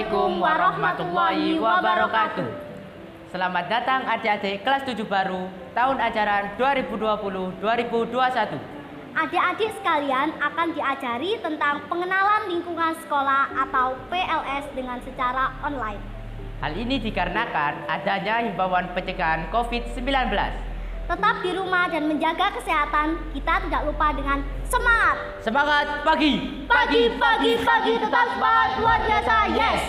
Assalamualaikum warahmatullahi wabarakatuh. Selamat datang adik-adik kelas 7 baru tahun ajaran 2020-2021. Adik-adik sekalian akan diajari tentang pengenalan lingkungan sekolah atau PLS dengan secara online. Hal ini dikarenakan adanya himbauan pencegahan COVID-19. Tetap di rumah dan menjaga kesehatan, kita tidak lupa dengan semangat. Semangat pagi! Pagi, tetap semangat luar biasa, yes!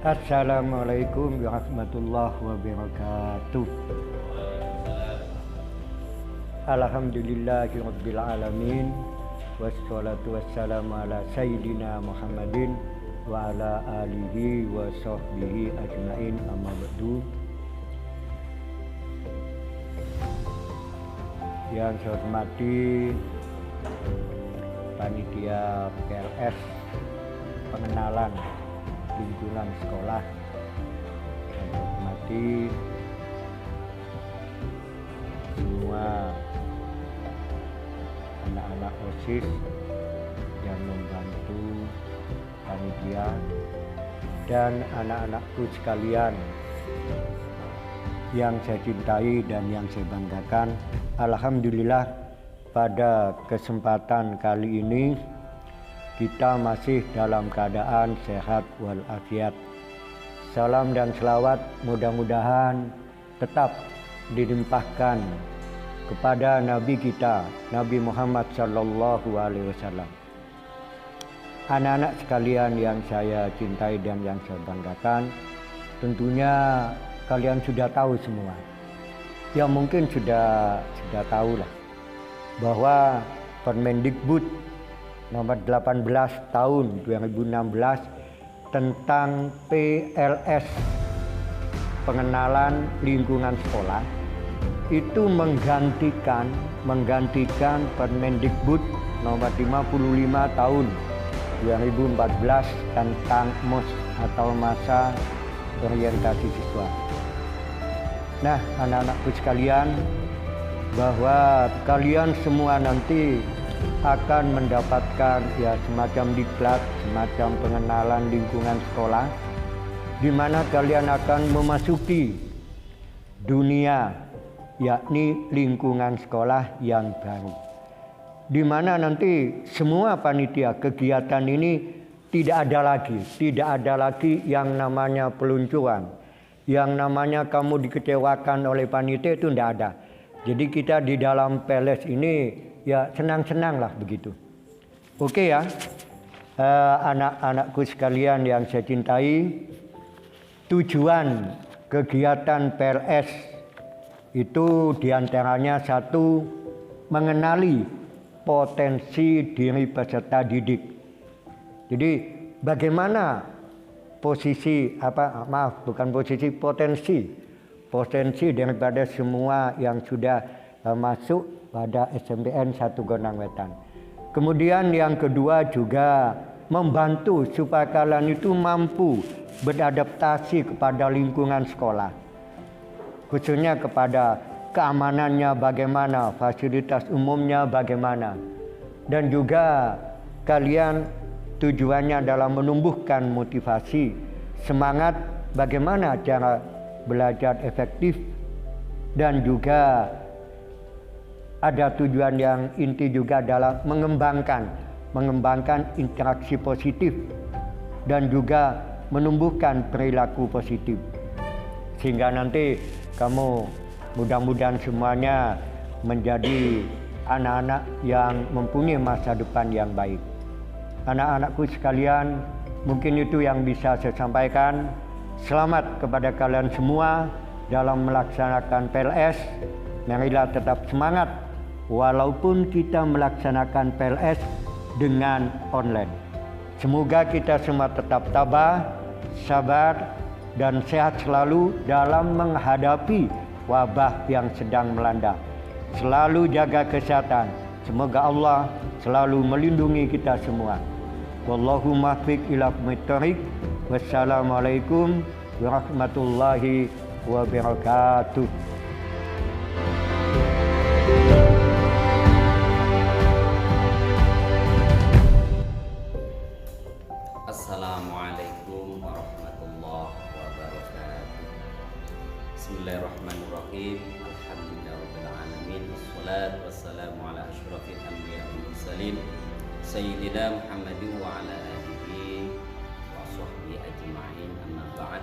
Assalamualaikum warahmatullahi wabarakatuh. Alhamdulillahirabbil alamin. Wassalatu wassalamu ala sayyidina Muhammadin wa ala alihi wa sahbihi ajmain, amma ba'du. Yang saya hormati panitia PLS pengenalan lingkungan sekolah, yang saya hormati semua anak-anak OSIS yang membantu panitia dan anak-anakku sekalian yang saya cintai dan yang saya banggakan. Alhamdulillah, pada kesempatan kali ini kita masih dalam keadaan sehat walafiat. Salam dan selawat mudah-mudahan tetap dilimpahkan kepada Nabi kita, Nabi Muhammad Sallallahu Alaihi Wasallam. Anak-anak sekalian yang saya cintai dan yang saya banggakan, tentunya kalian sudah tahu semua. Ya mungkin sudah tahu lah bahwa Permendikbud nomor 18 tahun 2016 tentang PLS, pengenalan lingkungan sekolah, itu menggantikan Permendikbud nomor 55 tahun 2014 tentang MOS atau masa orientasi siswa. Nah, anak-anakku sekalian, bahwa kalian semua nanti akan mendapatkan ya semacam diklat, semacam pengenalan lingkungan sekolah, di mana kalian akan memasuki dunia, yakni lingkungan sekolah yang baru, di mana nanti semua panitia kegiatan ini tidak ada lagi yang namanya peluncuran, yang namanya kamu dikecewakan oleh panitia, itu tidak ada. Jadi kita di dalam PLS ini ya senang-senang lah begitu. Oke ya, anak-anakku sekalian yang saya cintai, tujuan kegiatan PLS itu diantaranya satu, mengenali potensi diri peserta didik. Jadi bagaimana potensi daripada semua yang sudah masuk pada SMPN 1 Gondang Wetan. Kemudian yang kedua juga membantu supaya kalian itu mampu beradaptasi kepada lingkungan sekolah, khususnya kepada keamanannya bagaimana, fasilitas umumnya bagaimana, dan juga kalian tujuannya adalah menumbuhkan motivasi, semangat bagaimana cara belajar efektif, dan juga ada tujuan yang inti juga adalah mengembangkan interaksi positif dan juga menumbuhkan perilaku positif, sehingga nanti kamu mudah-mudahan semuanya menjadi anak-anak yang mempunyai masa depan yang baik. Anak-anakku sekalian, mungkin itu yang bisa saya sampaikan. Selamat kepada kalian semua dalam melaksanakan PLS. Marilah tetap semangat walaupun kita melaksanakan PLS dengan online. Semoga kita semua tetap tabah, sabar, dan sehat selalu dalam menghadapi wabah yang sedang melanda. Selalu jaga kesehatan. Semoga Allah selalu melindungi kita semua. Wallahu muwaffiq ila aqwamit thoriq. Wassalamualaikum warahmatullahi wabarakatuh. Bismillahirrahmanirrahim. Alhamdulillahirabbil alamin. Wassalatu wassalamu ala asyrofil anbiya'i wal mursalin sayyidina Muhammadin wa ala alihi wa sahbihi ajma'in. Amma ba'd.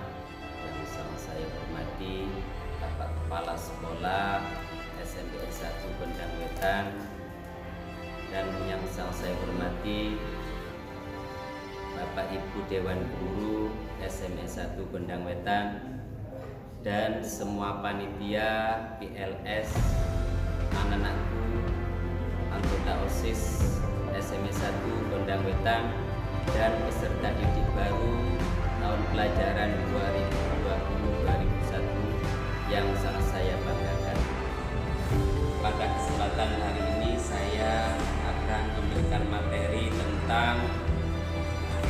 Yang sangat saya hormati Bapak Kepala Sekolah SMP 1 Gondang Wetan, dan yang sangat saya hormati Bapak Ibu Dewan Guru SMP 1 Gondang Wetan dan semua panitia PLS, anak-anakku, anggota OSIS SMP 1 Gondang Wetan, dan peserta didik baru tahun pelajaran 2020-2021 yang sangat saya banggakan. Pada kesempatan hari ini saya akan memberikan materi tentang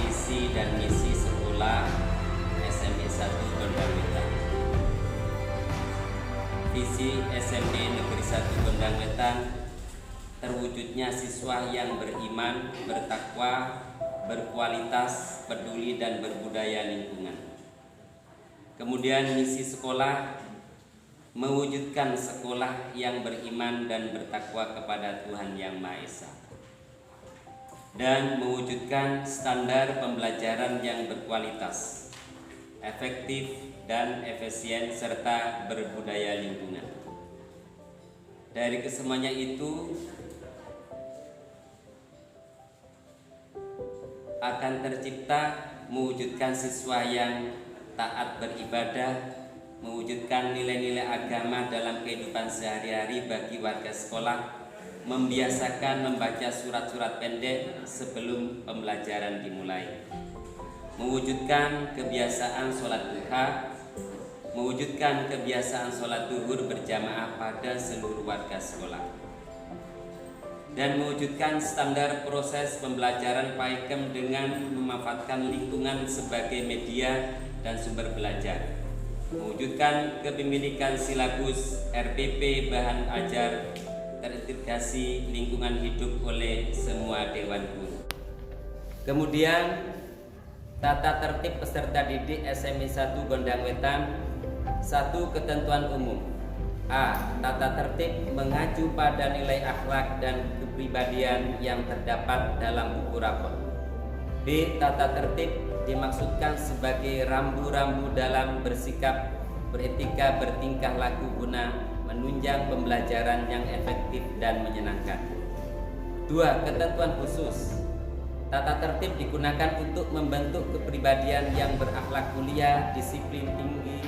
visi dan misi sekolah SMP 1 Gondang Wetan. Visi SMP Negeri 1 Gondang Wetan: terwujudnya siswa yang beriman, bertakwa, berkualitas, peduli dan berbudaya lingkungan. Kemudian misi sekolah: mewujudkan sekolah yang beriman dan bertakwa kepada Tuhan Yang Maha Esa, dan mewujudkan standar pembelajaran yang berkualitas, efektif dan efisien serta berbudaya lingkungan. Dari kesemuanya itu akan tercipta mewujudkan siswa yang taat beribadah, mewujudkan nilai-nilai agama dalam kehidupan sehari-hari bagi warga sekolah, membiasakan membaca surat-surat pendek sebelum pembelajaran dimulai, mewujudkan kebiasaan sholat duha, mewujudkan kebiasaan sholat zuhur berjamaah pada seluruh warga sekolah, dan mewujudkan standar proses pembelajaran PAEKM dengan memanfaatkan lingkungan sebagai media dan sumber belajar, mewujudkan kepemilikan silabus RPP bahan ajar terintegrasi lingkungan hidup oleh semua dewan guru. Kemudian tata tertib peserta didik SMP 1 Gondang Wetan. 1. Ketentuan umum. A. Tata tertib mengacu pada nilai akhlak dan kepribadian yang terdapat dalam buku rapor. B. Tata tertib dimaksudkan sebagai rambu-rambu dalam bersikap, beretika, bertingkah laku guna menunjang pembelajaran yang efektif dan menyenangkan. 2. Ketentuan khusus. Tata tertib digunakan untuk membentuk kepribadian yang berakhlak mulia, disiplin tinggi,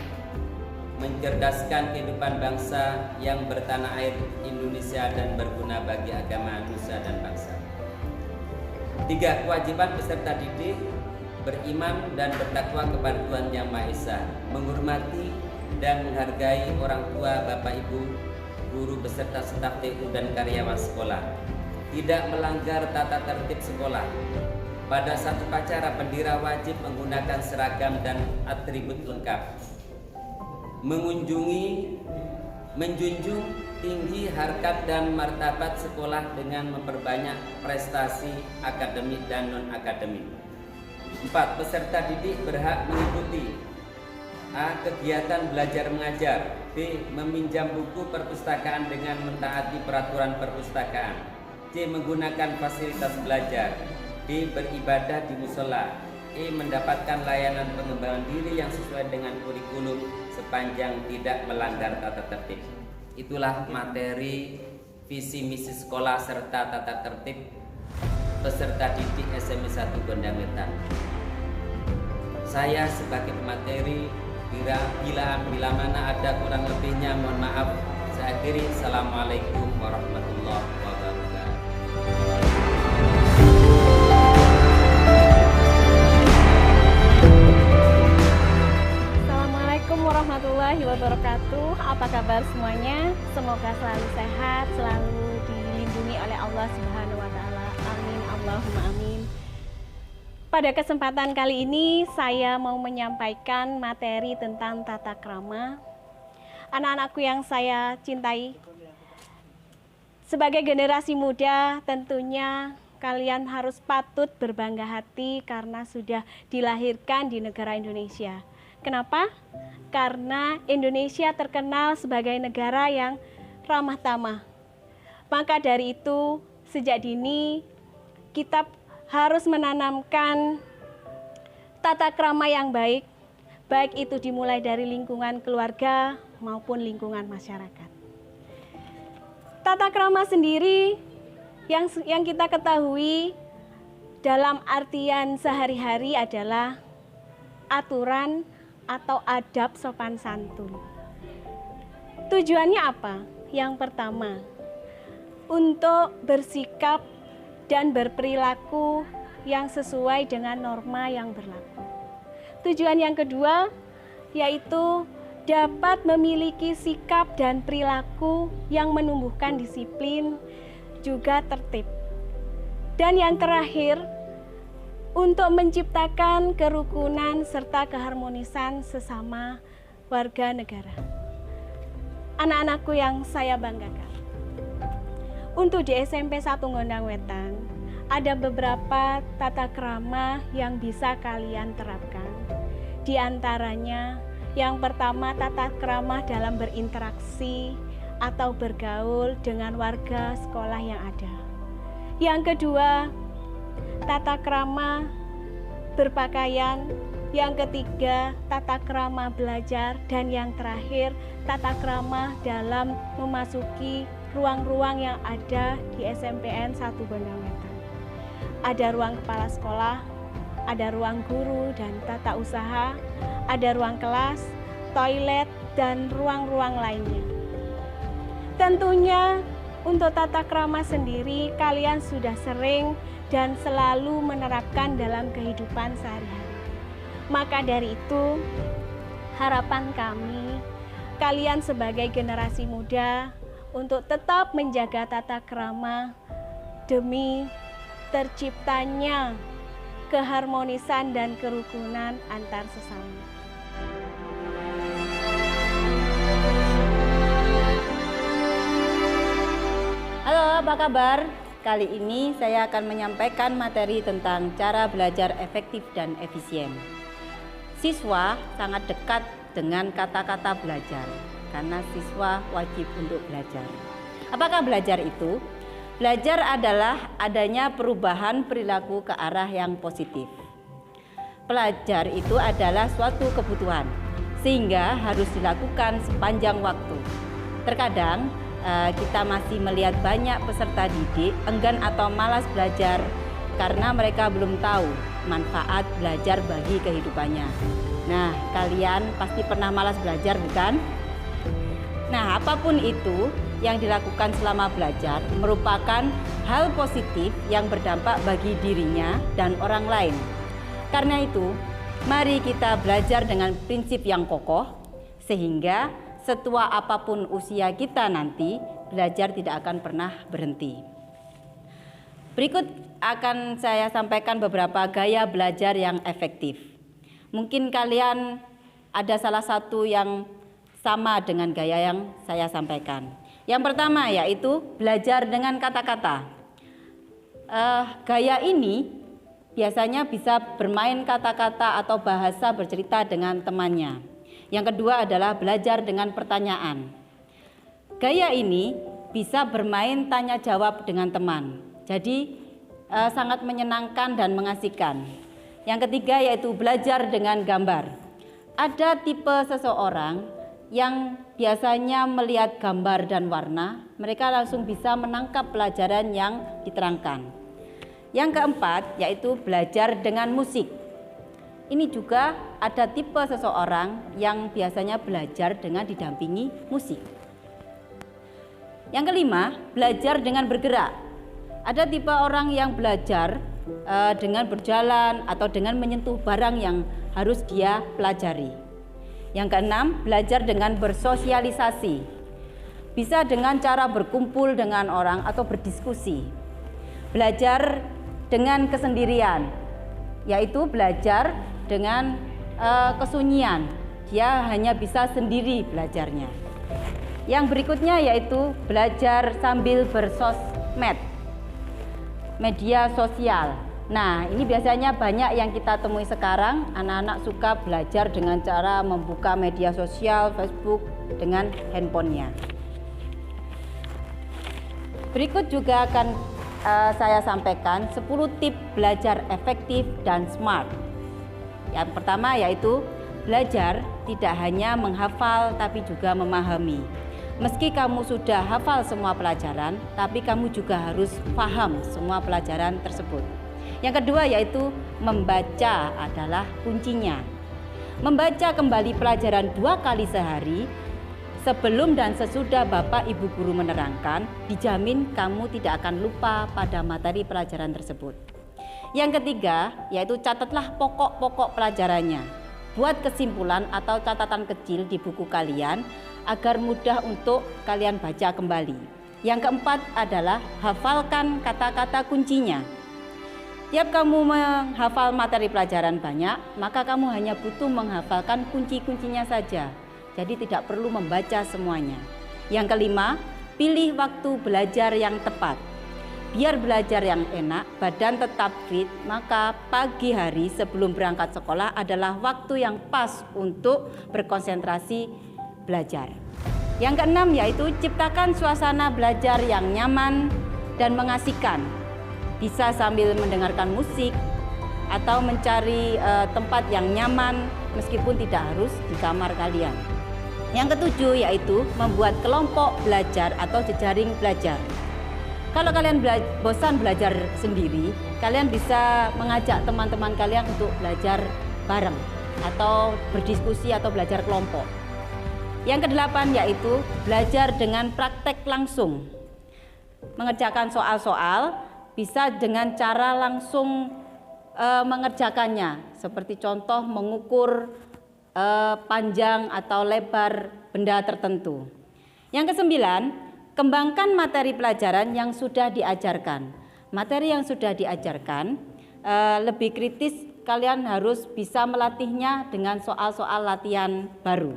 mencerdaskan kehidupan bangsa yang bertanah air Indonesia dan berguna bagi agama, nusa dan bangsa. 3. Kewajiban peserta didik beriman dan bertakwa kepada Tuhan Yang Maha Esa, menghormati dan menghargai orang tua, bapak ibu, guru beserta staf TU dan karyawan sekolah, tidak melanggar tata tertib sekolah. Pada satu upacara bendera wajib menggunakan seragam dan atribut lengkap, menjunjung tinggi harkat dan martabat sekolah dengan memperbanyak prestasi akademik dan non-akademik. 4. Peserta didik berhak mengikuti: A. Kegiatan belajar mengajar, B. Meminjam buku perpustakaan dengan mentaati peraturan perpustakaan, C. Menggunakan fasilitas belajar, D. Beribadah di musola, E. Mendapatkan layanan pengembangan diri yang sesuai dengan kurikulum sepanjang tidak melanggar tata tertib. Itulah materi visi misi sekolah serta tata tertib peserta didik SMP 1 Gondang Wetan. Saya sebagai pemateri, bila mana ada kurang lebihnya mohon maaf. Saya akhiri. Assalamualaikum warahmatullahi wabarakatuh. Assalamualaikum warahmatullahi wabarakatuh. Apa kabar semuanya? Semoga selalu sehat, selalu dilindungi oleh Allah Subhanahu wa taala. Amin, Allahumma amin. Pada kesempatan kali ini saya mau menyampaikan materi tentang tata krama. Anak-anakku yang saya cintai, sebagai generasi muda tentunya kalian harus patut berbangga hati karena sudah dilahirkan di negara Indonesia. Kenapa? Karena Indonesia terkenal sebagai negara yang ramah tamah. Maka dari itu, sejak dini kita harus menanamkan tata krama yang baik, baik itu dimulai dari lingkungan keluarga maupun lingkungan masyarakat. Tata krama sendiri yang kita ketahui dalam artian sehari-hari adalah aturan atau adab sopan santun. Tujuannya apa? Yang pertama, untuk bersikap dan berperilaku yang sesuai dengan norma yang berlaku. Tujuan yang kedua yaitu dapat memiliki sikap dan perilaku yang menumbuhkan disiplin, juga tertib. Dan yang terakhir, untuk menciptakan kerukunan serta keharmonisan sesama warga negara. Anak-anakku yang saya banggakan, untuk di SMP 1 Gondang Wetan, ada beberapa tata krama yang bisa kalian terapkan. Di antaranya, yang pertama tata krama dalam berinteraksi atau bergaul dengan warga sekolah yang ada. Yang kedua, tata krama berpakaian. Yang ketiga, tata krama belajar. Dan yang terakhir, tata krama dalam memasuki ruang-ruang yang ada di SMPN 1 Gondang Wetan. Ada ruang kepala sekolah, ada ruang guru dan tata usaha, ada ruang kelas, toilet, dan ruang-ruang lainnya. Tentunya untuk tata krama sendiri kalian sudah sering dan selalu menerapkan dalam kehidupan sehari-hari. Maka dari itu, harapan kami, kalian sebagai generasi muda untuk tetap menjaga tata krama demi terciptanya keharmonisan dan kerukunan antar sesama. Halo, apa kabar? Kali ini saya akan menyampaikan materi tentang cara belajar efektif dan efisien. Siswa sangat dekat dengan kata-kata belajar, karena siswa wajib untuk belajar. Apakah belajar itu? Belajar adalah adanya perubahan perilaku ke arah yang positif. Belajar itu adalah suatu kebutuhan, sehingga harus dilakukan sepanjang waktu. Terkadang kita masih melihat banyak peserta didik enggan atau malas belajar karena mereka belum tahu manfaat belajar bagi kehidupannya. Nah, kalian pasti pernah malas belajar, bukan? Nah, apapun itu yang dilakukan selama belajar merupakan hal positif yang berdampak bagi dirinya dan orang lain. Karena itu, mari kita belajar dengan prinsip yang kokoh, sehingga setua apapun usia kita nanti, belajar tidak akan pernah berhenti. Berikut akan saya sampaikan beberapa gaya belajar yang efektif. Mungkin kalian ada salah satu yang sama dengan gaya yang saya sampaikan. Yang pertama yaitu belajar dengan kata-kata. Gaya ini biasanya bisa bermain kata-kata atau bahasa bercerita dengan temannya. Yang kedua adalah belajar dengan pertanyaan. Gaya ini bisa bermain tanya jawab dengan teman. Jadi sangat menyenangkan dan mengasihkan. Yang ketiga yaitu belajar dengan gambar. Ada tipe seseorang yang biasanya melihat gambar dan warna, mereka langsung bisa menangkap pelajaran yang diterangkan. Yang keempat yaitu belajar dengan musik. Ini juga ada tipe seseorang yang biasanya belajar dengan didampingi musik. Yang kelima, belajar dengan bergerak. Ada tipe orang yang belajar dengan berjalan atau dengan menyentuh barang yang harus dia pelajari. Yang keenam, belajar dengan bersosialisasi. Bisa dengan cara berkumpul dengan orang atau berdiskusi. Belajar dengan kesendirian, yaitu belajar dengan kesunyian. Dia hanya bisa sendiri belajarnya. Yang berikutnya yaitu belajar sambil bersosmed, media sosial. Nah, ini biasanya banyak yang kita temui sekarang, anak-anak suka belajar dengan cara membuka media sosial, Facebook dengan handphonenya. Berikut juga akan saya sampaikan 10 tips belajar efektif dan smart. Yang pertama yaitu belajar tidak hanya menghafal tapi juga memahami. Meski kamu sudah hafal semua pelajaran, tapi kamu juga harus paham semua pelajaran tersebut. Yang kedua yaitu membaca adalah kuncinya. Membaca kembali pelajaran 2 kali sehari sebelum dan sesudah Bapak Ibu guru menerangkan, dijamin kamu tidak akan lupa pada materi pelajaran tersebut. Yang ketiga yaitu catatlah pokok-pokok pelajarannya. Buat kesimpulan atau catatan kecil di buku kalian agar mudah untuk kalian baca kembali. Yang keempat adalah hafalkan kata-kata kuncinya. Tiap kamu menghafal materi pelajaran banyak, maka kamu hanya butuh menghafalkan kunci-kuncinya saja. Jadi tidak perlu membaca semuanya. Yang kelima, pilih waktu belajar yang tepat. Biar belajar yang enak, badan tetap fit, maka pagi hari sebelum berangkat sekolah adalah waktu yang pas untuk berkonsentrasi belajar. Yang keenam yaitu ciptakan suasana belajar yang nyaman dan mengasihkan. Bisa sambil mendengarkan musik atau mencari tempat yang nyaman meskipun tidak harus di kamar kalian. Yang ketujuh yaitu membuat kelompok belajar atau jejaring belajar. Kalau kalian bosan belajar sendiri, kalian bisa mengajak teman-teman kalian untuk belajar bareng atau berdiskusi atau belajar kelompok. Yang kedelapan yaitu belajar dengan praktek langsung. Mengerjakan soal-soal bisa dengan cara langsung mengerjakannya, seperti contoh mengukur panjang atau lebar benda tertentu. Yang kesembilan, kembangkan materi pelajaran yang sudah diajarkan. Materi yang sudah diajarkan lebih kritis, kalian harus bisa melatihnya dengan soal-soal latihan baru.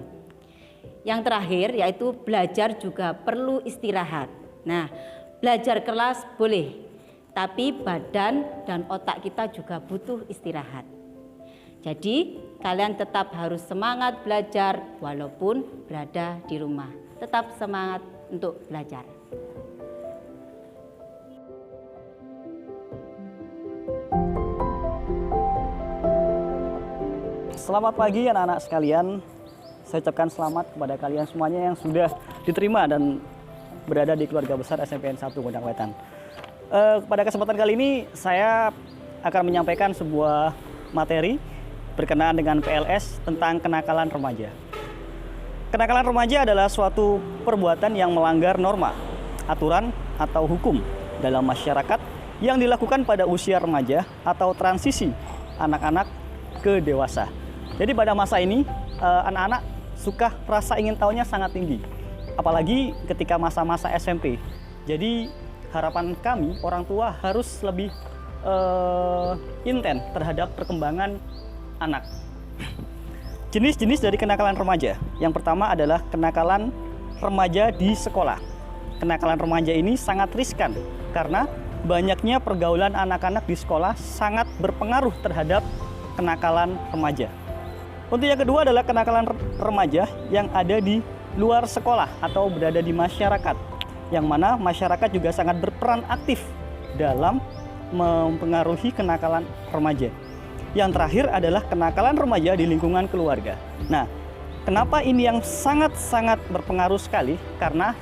Yang terakhir yaitu belajar juga perlu istirahat. Nah, belajar kelas boleh, tapi badan dan otak kita juga butuh istirahat. Jadi kalian tetap harus semangat belajar walaupun berada di rumah. Tetap semangat untuk belajar. Selamat pagi anak-anak sekalian. Saya ucapkan selamat kepada kalian semuanya yang sudah diterima dan berada di keluarga besar SMPN 1 Gondang Wetan. Pada kesempatan kali ini saya akan menyampaikan sebuah materi berkenaan dengan PLS tentang kenakalan remaja. Kenakalan remaja adalah suatu perbuatan yang melanggar norma, aturan, atau hukum dalam masyarakat yang dilakukan pada usia remaja atau transisi anak-anak ke dewasa. Jadi pada masa ini anak-anak suka rasa ingin tahunya sangat tinggi, apalagi ketika masa-masa SMP. Jadi harapan kami orang tua harus lebih intens terhadap perkembangan anak. Jenis-jenis dari kenakalan remaja. Yang pertama adalah kenakalan remaja di sekolah. Kenakalan remaja ini sangat riskan karena banyaknya pergaulan anak-anak di sekolah sangat berpengaruh terhadap kenakalan remaja. Untuk yang kedua adalah kenakalan remaja yang ada di luar sekolah atau berada di masyarakat, yang mana masyarakat juga sangat berperan aktif dalam mempengaruhi kenakalan remaja. Yang terakhir adalah kenakalan remaja di lingkungan keluarga. Nah, kenapa ini yang sangat-sangat berpengaruh sekali? Karena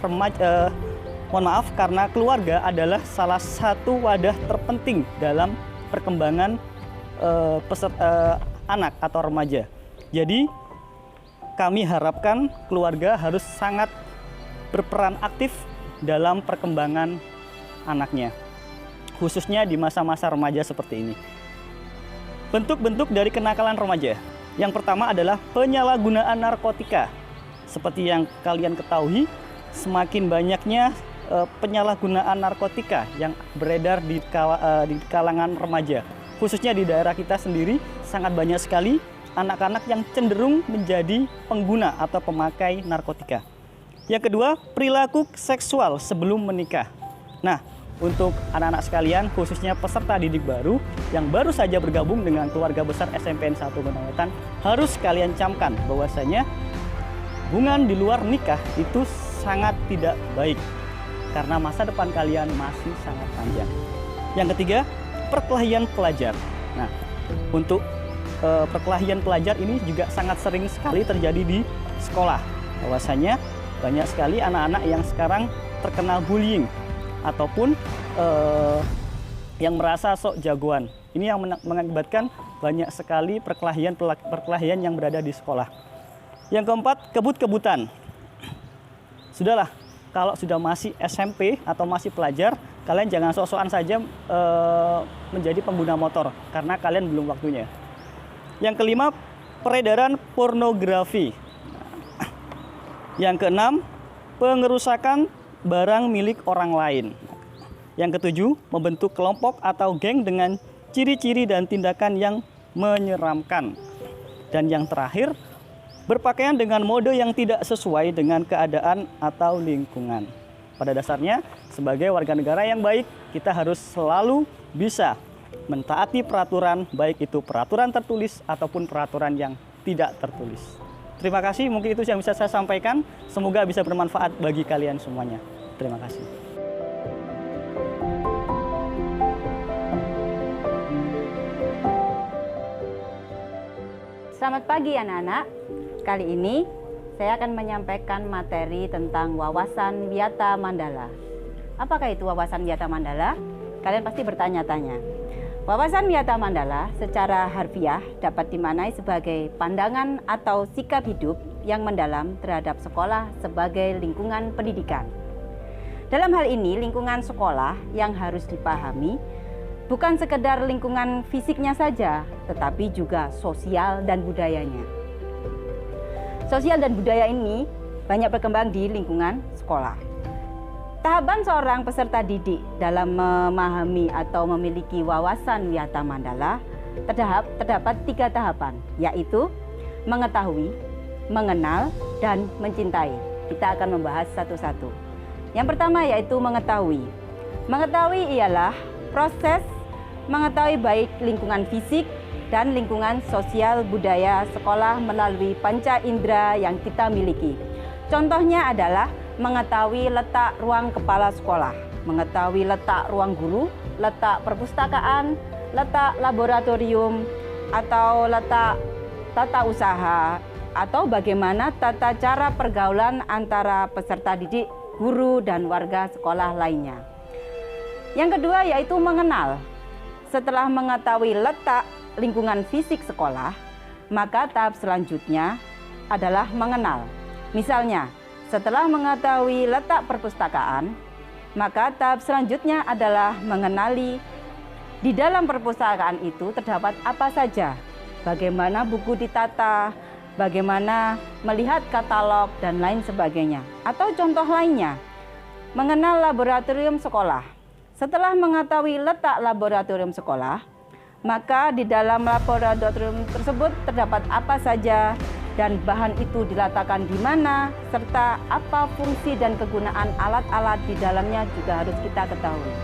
karena keluarga adalah salah satu wadah terpenting dalam perkembangan anak atau remaja. Jadi, kami harapkan keluarga harus sangat berperan aktif dalam perkembangan anaknya, khususnya di masa-masa remaja seperti ini. Bentuk-bentuk dari kenakalan remaja. Yang pertama adalah penyalahgunaan narkotika. Seperti yang kalian ketahui, semakin banyaknya penyalahgunaan narkotika yang beredar di kalangan remaja. Khususnya di daerah kita sendiri, sangat banyak sekali anak-anak yang cenderung menjadi pengguna atau pemakai narkotika. Yang kedua, perilaku seksual sebelum menikah. Nah, untuk anak-anak sekalian, khususnya peserta didik baru yang baru saja bergabung dengan keluarga besar SMPN 1 Gondang Wetan, harus kalian camkan bahwasanya hubungan di luar nikah itu sangat tidak baik karena masa depan kalian masih sangat panjang. Yang ketiga, perkelahian pelajar. Nah, untuk perkelahian pelajar ini juga sangat sering sekali terjadi di sekolah. Bahwasanya banyak sekali anak-anak yang sekarang terkena bullying ataupun yang merasa sok jagoan. Ini yang mengakibatkan banyak sekali perkelahian yang berada di sekolah. Yang keempat, kebut-kebutan. Sudahlah, kalau sudah masih SMP atau masih pelajar, kalian jangan sok-sokan saja menjadi pengguna motor karena kalian belum waktunya. Yang kelima, peredaran pornografi. Yang keenam, pengerusakan barang milik orang lain. Yang ketujuh, membentuk kelompok atau geng dengan ciri-ciri dan tindakan yang menyeramkan. Dan yang terakhir, berpakaian dengan mode yang tidak sesuai dengan keadaan atau lingkungan. Pada dasarnya, sebagai warga negara yang baik, kita harus selalu bisa mentaati peraturan, baik itu peraturan tertulis ataupun peraturan yang tidak tertulis. Terima kasih, mungkin itu yang bisa saya sampaikan. Semoga bisa bermanfaat bagi kalian semuanya. Terima kasih. Selamat pagi anak-anak. Kali ini saya akan menyampaikan materi tentang wawasan Wiyata Mandala. Apakah itu wawasan Wiyata Mandala? Kalian pasti bertanya-tanya. Wawasan Wiyata Mandala secara harfiah dapat dimaknai sebagai pandangan atau sikap hidup yang mendalam terhadap sekolah sebagai lingkungan pendidikan. Dalam hal ini, lingkungan sekolah yang harus dipahami bukan sekedar lingkungan fisiknya saja, tetapi juga sosial dan budayanya. Sosial dan budaya ini banyak berkembang di lingkungan sekolah. Tahapan seorang peserta didik dalam memahami atau memiliki wawasan Wiyata Mandala terdapat 3 tahapan, yaitu mengetahui, mengenal, dan mencintai. Kita akan membahas satu-satu. Yang pertama yaitu mengetahui. Mengetahui ialah proses mengetahui baik lingkungan fisik dan lingkungan sosial budaya sekolah melalui panca indera yang kita miliki. Contohnya adalah mengetahui letak ruang kepala sekolah, mengetahui letak ruang guru, letak perpustakaan, letak laboratorium, atau letak tata usaha, atau bagaimana tata cara pergaulan antara peserta didik, guru, dan warga sekolah lainnya. Yang kedua yaitu mengenal. Setelah mengetahui letak lingkungan fisik sekolah, maka tahap selanjutnya adalah mengenal. Misalnya, setelah mengetahui letak perpustakaan, maka tahap selanjutnya adalah mengenali di dalam perpustakaan itu terdapat apa saja, bagaimana buku ditata, bagaimana melihat katalog, dan lain sebagainya. Atau contoh lainnya, mengenal laboratorium sekolah. Setelah mengetahui letak laboratorium sekolah, maka di dalam laboratorium tersebut terdapat apa saja dan bahan itu diletakkan di mana, serta apa fungsi dan kegunaan alat-alat di dalamnya juga harus kita ketahui.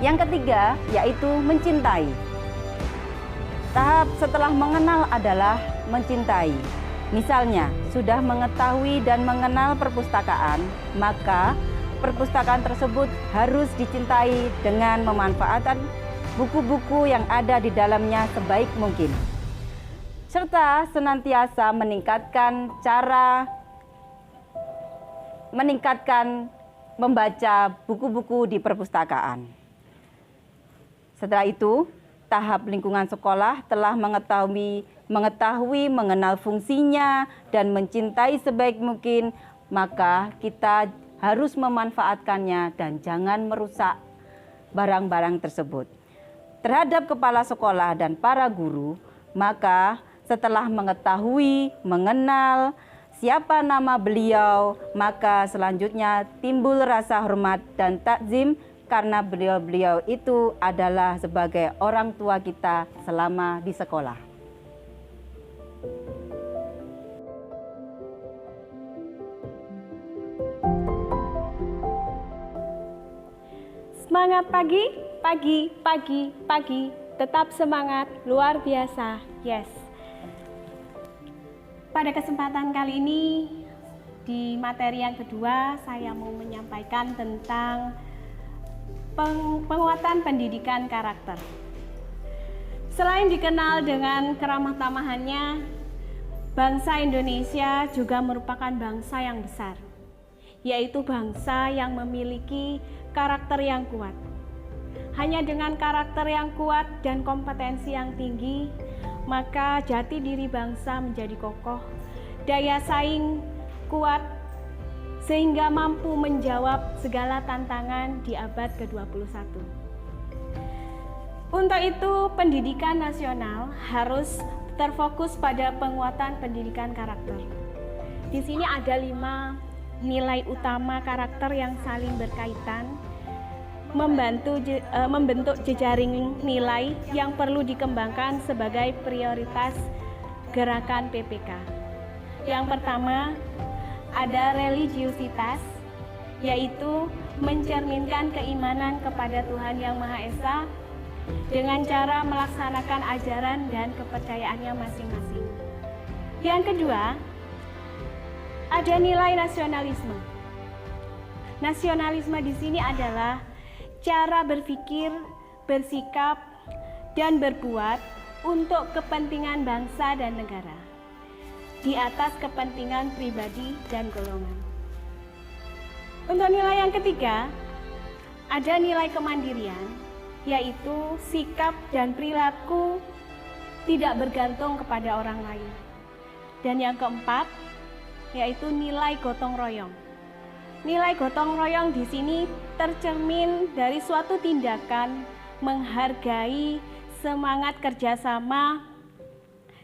Yang ketiga yaitu mencintai. Tahap setelah mengenal adalah mencintai. Misalnya, sudah mengetahui dan mengenal perpustakaan, maka perpustakaan tersebut harus dicintai dengan memanfaatkan buku-buku yang ada di dalamnya sebaik mungkin. Serta senantiasa meningkatkan membaca buku-buku di perpustakaan. Setelah itu, tahap lingkungan sekolah telah mengetahui, mengenal fungsinya, dan mencintai sebaik mungkin, maka kita harus memanfaatkannya dan jangan merusak barang-barang tersebut. Terhadap kepala sekolah dan para guru, maka setelah mengetahui, mengenal siapa nama beliau, maka selanjutnya timbul rasa hormat dan takzim karena beliau-beliau itu adalah sebagai orang tua kita selama di sekolah. Semangat pagi, pagi, pagi, pagi. Tetap semangat, luar biasa. Yes. Pada kesempatan kali ini, di materi yang kedua, saya mau menyampaikan tentang penguatan pendidikan karakter. Selain dikenal dengan keramah tamahannya, bangsa Indonesia juga merupakan bangsa yang besar, yaitu bangsa yang memiliki karakter yang kuat. Hanya dengan karakter yang kuat dan kompetensi yang tinggi, maka jati diri bangsa menjadi kokoh, daya saing kuat, sehingga mampu menjawab segala tantangan di abad ke-21. Untuk itu, pendidikan nasional harus terfokus pada penguatan pendidikan karakter. Di sini ada 5 nilai utama karakter yang saling berkaitan, membentuk jejaring nilai yang perlu dikembangkan sebagai prioritas gerakan PPK. Yang pertama, ada religiusitas, yaitu mencerminkan keimanan kepada Tuhan Yang Maha Esa dengan cara melaksanakan ajaran dan kepercayaannya masing-masing. Yang kedua, ada nilai nasionalisme. Nasionalisme di sini adalah cara berpikir, bersikap, dan berbuat untuk kepentingan bangsa dan negara, di atas kepentingan pribadi dan golongan. Untuk nilai yang ketiga, ada nilai kemandirian, yaitu sikap dan perilaku tidak bergantung kepada orang lain. Dan yang keempat, yaitu nilai gotong royong. Nilai gotong royong di sini tercermin dari suatu tindakan menghargai semangat kerjasama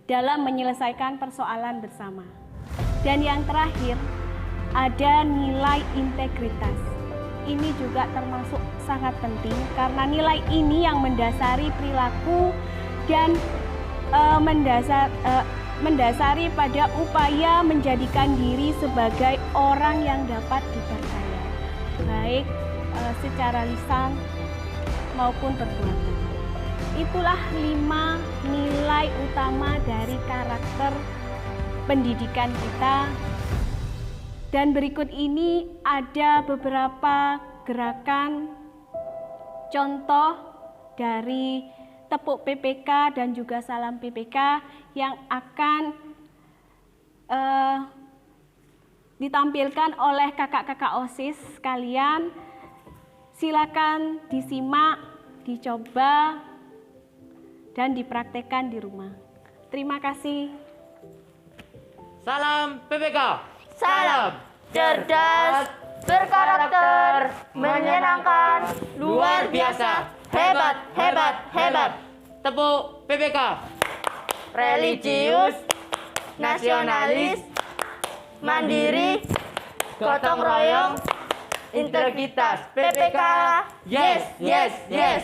dalam menyelesaikan persoalan bersama. Dan yang terakhir, ada nilai integritas. Ini juga termasuk sangat penting karena nilai ini yang mendasari perilaku dan mendasari pada upaya menjadikan diri sebagai orang yang dapat dipercaya, baik secara lisan maupun perbuatan. Itulah 5 nilai utama dari karakter pendidikan kita. Dan berikut ini ada beberapa gerakan contoh dari tepuk PPK dan juga salam PPK yang akan ditampilkan oleh kakak-kakak OSIS sekalian. Silakan disimak, dicoba, dan dipraktekkan di rumah. Terima kasih. Salam PPK. Salam cerdas, berkarakter, menyenangkan, Luar biasa. hebat, hebat, hebat, Tepuk PPK. religius, nasionalis, mandiri, gotong royong, integritas, PPK, Yes, yes, yes.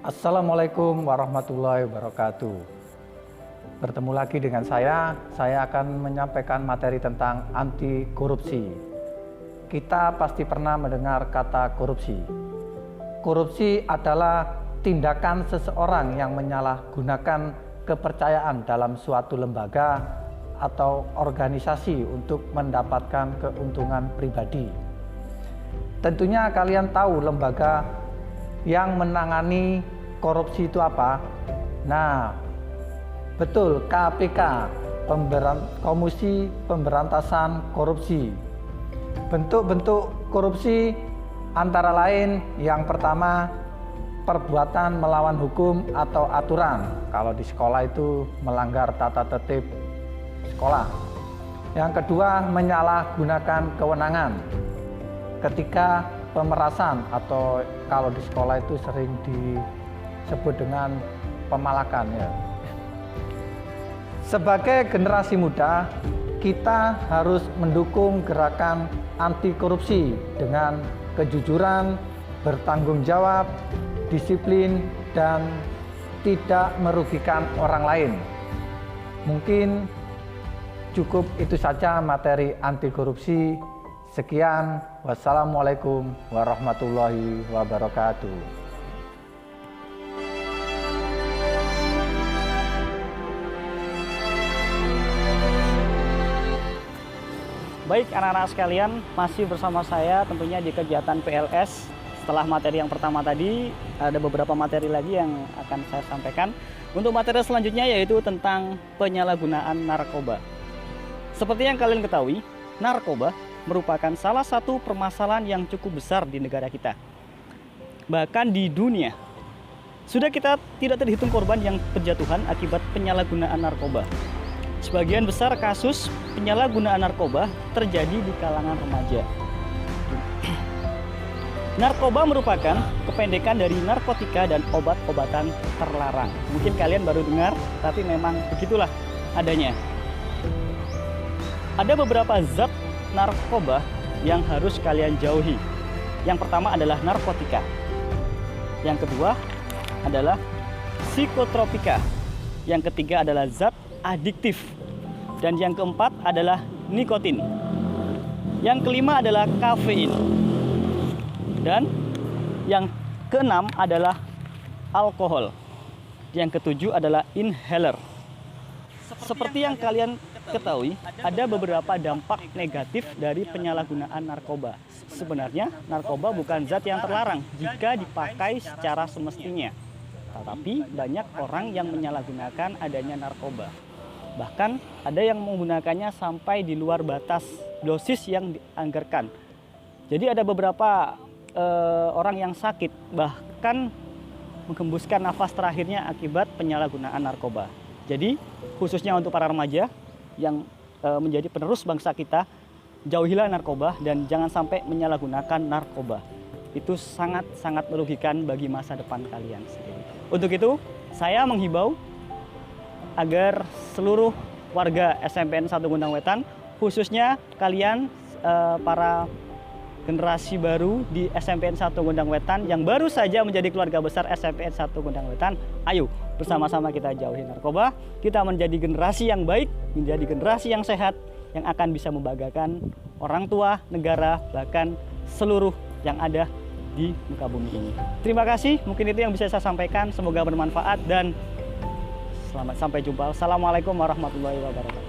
Assalamualaikum warahmatullahi wabarakatuh. Bertemu lagi dengan saya akan menyampaikan materi tentang anti korupsi. Kita pasti pernah mendengar kata korupsi. Korupsi adalah tindakan seseorang yang menyalahgunakan kepercayaan dalam suatu lembaga atau organisasi untuk mendapatkan keuntungan pribadi. Tentunya kalian tahu lembaga yang menangani korupsi itu apa? Nah, betul, KPK, Komisi Pemberantasan Korupsi. Bentuk-bentuk korupsi antara lain yang pertama, perbuatan melawan hukum atau aturan. Kalau di sekolah itu melanggar tata tertib sekolah. Yang kedua, menyalahgunakan kewenangan. Ketika pemerasan atau kalau di sekolah itu sering disebut dengan pemalakan ya. Sebagai generasi muda, kita harus mendukung gerakan anti korupsi dengan kejujuran, bertanggung jawab, disiplin, dan tidak merugikan orang lain. Mungkin cukup itu saja materi anti korupsi. Sekian, wassalamualaikum warahmatullahi wabarakatuh. Baik anak-anak sekalian, masih bersama saya tentunya di kegiatan PLS. Setelah materi yang pertama tadi, ada beberapa materi lagi yang akan saya sampaikan. Untuk materi selanjutnya yaitu tentang penyalahgunaan narkoba. Seperti yang kalian ketahui, narkoba merupakan salah satu permasalahan yang cukup besar di negara kita. Bahkan di dunia, sudah kita tidak terhitung korban yang berjatuhan akibat penyalahgunaan narkoba. Sebagian besar kasus penyalahgunaan narkoba terjadi di kalangan remaja. Narkoba merupakan kependekan dari narkotika dan obat-obatan terlarang. Mungkin kalian baru dengar, tapi memang begitulah adanya. Ada beberapa zat narkoba yang harus kalian jauhi. Yang pertama adalah narkotika. Yang kedua adalah psikotropika. Yang ketiga adalah zat adiktif, dan yang keempat adalah nikotin. Yang kelima adalah kafein, dan yang keenam adalah alkohol. Yang ketujuh adalah inhaler. Seperti yang kalian ketahui, ada beberapa dampak negatif dari penyalahgunaan narkoba. Sebenarnya narkoba bukan zat yang terlarang jika dipakai secara semestinya, tetapi banyak orang yang menyalahgunakan adanya narkoba. Bahkan ada yang menggunakannya sampai di luar batas dosis yang dianggarkan. Jadi ada beberapa orang yang sakit bahkan menghembuskan nafas terakhirnya akibat penyalahgunaan narkoba. Jadi khususnya untuk para remaja yang menjadi penerus bangsa kita, jauhilah narkoba dan jangan sampai menyalahgunakan narkoba. Itu sangat-sangat merugikan bagi masa depan kalian sendiri. Untuk itu, saya menghibau agar seluruh warga SMPN 1 Gondang Wetan, khususnya kalian para generasi baru di SMPN 1 Gondang Wetan yang baru saja menjadi keluarga besar SMPN 1 Gondang Wetan, ayo bersama-sama kita jauhi narkoba, kita menjadi generasi yang baik, menjadi generasi yang sehat, yang akan bisa membanggakan orang tua, negara, bahkan seluruh yang ada di muka bumi ini. Terima kasih, mungkin itu yang bisa saya sampaikan, semoga bermanfaat dan selamat sampai jumpa. Assalamualaikum warahmatullahi wabarakatuh.